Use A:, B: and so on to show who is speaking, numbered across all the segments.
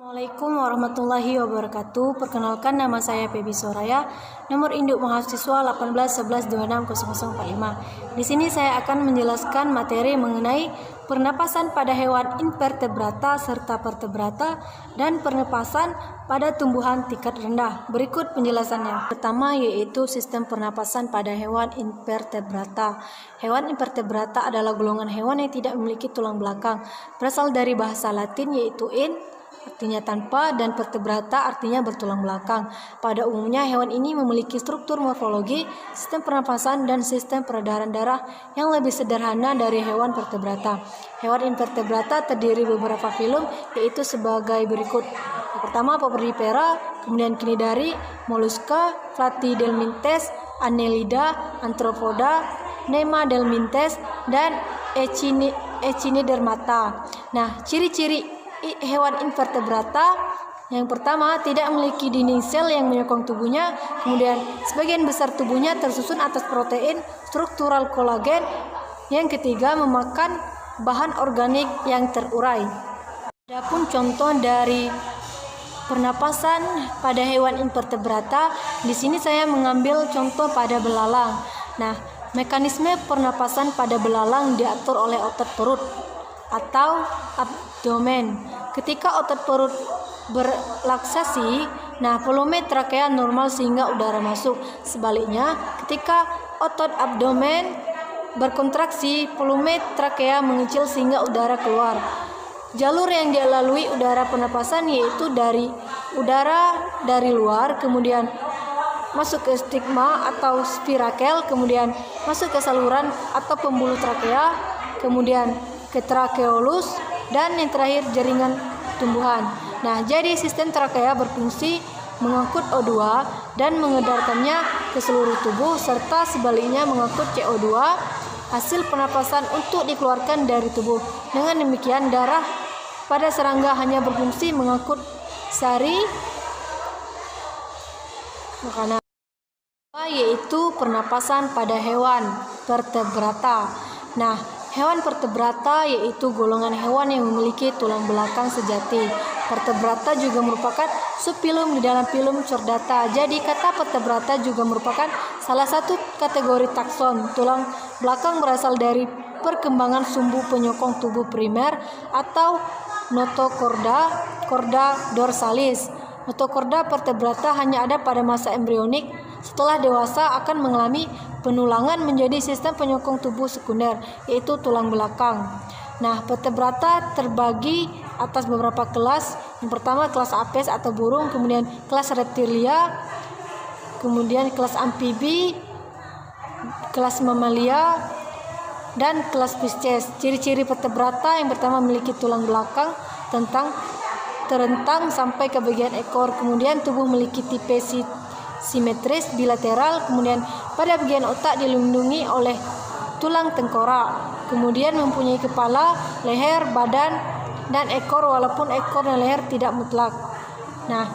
A: Assalamualaikum warahmatullahi wabarakatuh. Perkenalkan, nama saya Febi Soraya, nomor induk mahasiswa 1811260045. Di sini saya akan menjelaskan materi mengenai pernapasan pada hewan invertebrata serta vertebrata dan pernapasan pada tumbuhan tingkat rendah. Berikut penjelasannya. Pertama yaitu sistem pernapasan pada hewan invertebrata. Hewan invertebrata adalah golongan hewan yang tidak memiliki tulang belakang. Berasal dari bahasa Latin yaitu artinya tanpa, dan vertebrata artinya bertulang belakang. Pada umumnya hewan ini memiliki struktur morfologi, sistem pernapasan, dan sistem peredaran darah yang lebih sederhana dari hewan vertebrata. Hewan invertebrata terdiri beberapa filum, yaitu sebagai berikut. Yang pertama Polyptera, kemudian Cnidaria, Mollusca, Platydelmintes, Annelida, Arthropoda, Nemadelmintes, dan Echinodermata. Nah, ciri-ciri hewan invertebrata yang pertama tidak memiliki dinding sel yang menyokong tubuhnya, kemudian sebagian besar tubuhnya tersusun atas protein struktural kolagen. Yang ketiga memakan bahan organik yang terurai. Adapun contoh dari pernapasan pada hewan invertebrata, di sini saya mengambil contoh pada belalang. Nah, mekanisme pernapasan pada belalang diatur oleh otot perut atau abdomen. Ketika otot perut berlaksasi, volume trakea normal sehingga udara masuk. Sebaliknya, ketika otot abdomen berkontraksi, volume trakea mengecil sehingga udara keluar. Jalur yang dilalui udara pernapasan yaitu dari udara dari luar, kemudian masuk ke stigma atau spirakel, kemudian masuk ke saluran atau pembuluh trakea, kemudian ke trakeolus, dan yang terakhir jaringan tumbuhan. Nah, jadi sistem trakea berfungsi mengangkut O2 dan mengedarkannya ke seluruh tubuh, serta sebaliknya mengangkut CO2 hasil pernapasan untuk dikeluarkan dari tubuh. Dengan demikian, darah pada serangga hanya berfungsi mengangkut sari makanan, yaitu pernapasan pada hewan vertebrata. Nah, hewan vertebrata yaitu golongan hewan yang memiliki tulang belakang sejati. Vertebrata juga merupakan subfilum di dalam filum Chordata. Jadi kata vertebrata juga merupakan salah satu kategori takson. Tulang belakang berasal dari perkembangan sumbu penyokong tubuh primer atau notochorda, chorda dorsalis. Notochorda vertebrata hanya ada pada masa embrionik. Setelah dewasa akan mengalami penulangan menjadi sistem penyokong tubuh sekunder, yaitu tulang belakang. Nah, vertebrata terbagi atas beberapa kelas. Yang pertama kelas apes atau burung, kemudian kelas reptilia, kemudian kelas amfibi, kelas mamalia, dan kelas Pisces. Ciri-ciri vertebrata yang pertama memiliki tulang belakang terentang sampai ke bagian ekor, kemudian tubuh memiliki tipe simetris bilateral, kemudian pada bagian otak dilindungi oleh tulang tengkorak, kemudian mempunyai kepala, leher, badan, dan ekor, walaupun ekor dan leher tidak mutlak. Nah,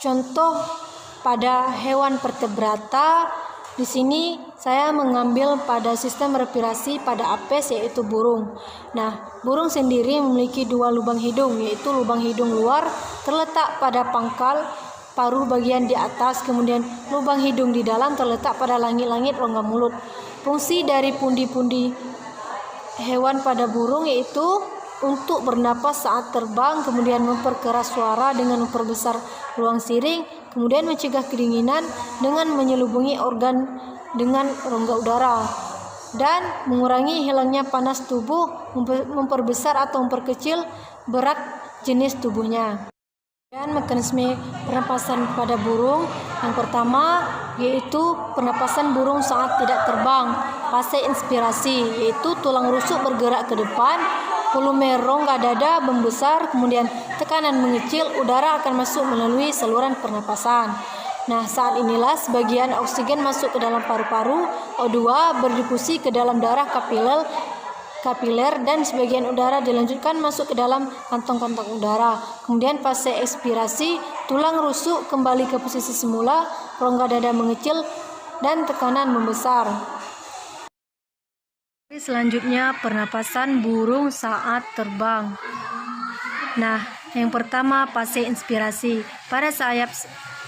A: contoh pada hewan vertebrata di sini saya mengambil pada sistem respirasi pada apes, yaitu burung. Nah, burung sendiri memiliki dua lubang hidung, yaitu lubang hidung luar terletak pada pangkal paruh bagian di atas, kemudian lubang hidung di dalam terletak pada langit-langit rongga mulut. Fungsi dari pundi-pundi hewan pada burung yaitu untuk bernapas saat terbang, kemudian memperkeras suara dengan memperbesar ruang siring, kemudian mencegah kedinginan dengan menyelubungi organ dengan rongga udara, dan mengurangi hilangnya panas tubuh, memperbesar atau memperkecil berat jenis tubuhnya. Dan mekanisme pernapasan pada burung yang pertama yaitu pernapasan burung saat tidak terbang, fase inspirasi, yaitu tulang rusuk bergerak ke depan, volume rongga dada membesar, kemudian tekanan mengecil, udara akan masuk melalui saluran pernapasan. Nah, saat inilah sebagian oksigen masuk ke dalam paru-paru, O2 berdifusi ke dalam darah kapiler, dan sebagian udara dilanjutkan masuk ke dalam kantong-kantong udara. Kemudian fase ekspirasi, tulang rusuk kembali ke posisi semula, rongga dada mengecil, dan tekanan membesar. Selanjutnya, pernapasan burung saat terbang. Nah, yang pertama fase inspirasi. Pada sayap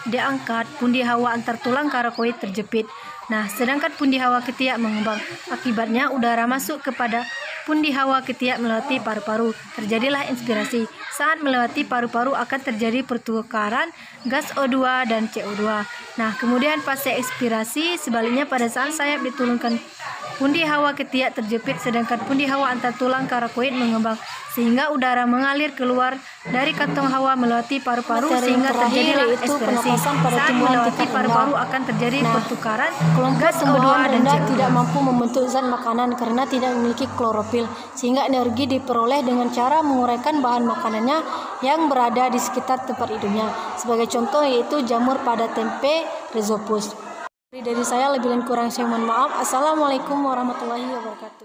A: diangkat, pundi hawa antar tulang karakoid terjepit. Nah, sedangkan pundi hawa ketiak mengembang. Akibatnya udara masuk kepada pundi hawa ketiak melewati paru-paru. Terjadilah inspirasi. Saat melewati paru-paru akan terjadi pertukaran gas O2 dan CO2. Nah, kemudian fase ekspirasi sebaliknya pada saat sayap diturunkan, pundi hawa ketiak terjepit sedangkan pundi hawa antar tulang karakoid mengembang sehingga udara mengalir keluar dari kantong hawa melewati paru-paru sehingga terjadilah ekspirasi. Saat melewati paru-paru akan terjadi pertukaran gas O2 dan CO2.
B: Tidak mampu membentuk zat makanan karena tidak memiliki klorofil, sehingga energi diperoleh dengan cara menguraikan bahan makanannya yang berada di sekitar tempat hidupnya. Sebagai contoh yaitu jamur pada tempe rhizopus. Dari saya lebih dan kurang saya mohon maaf. Assalamualaikum warahmatullahi wabarakatuh.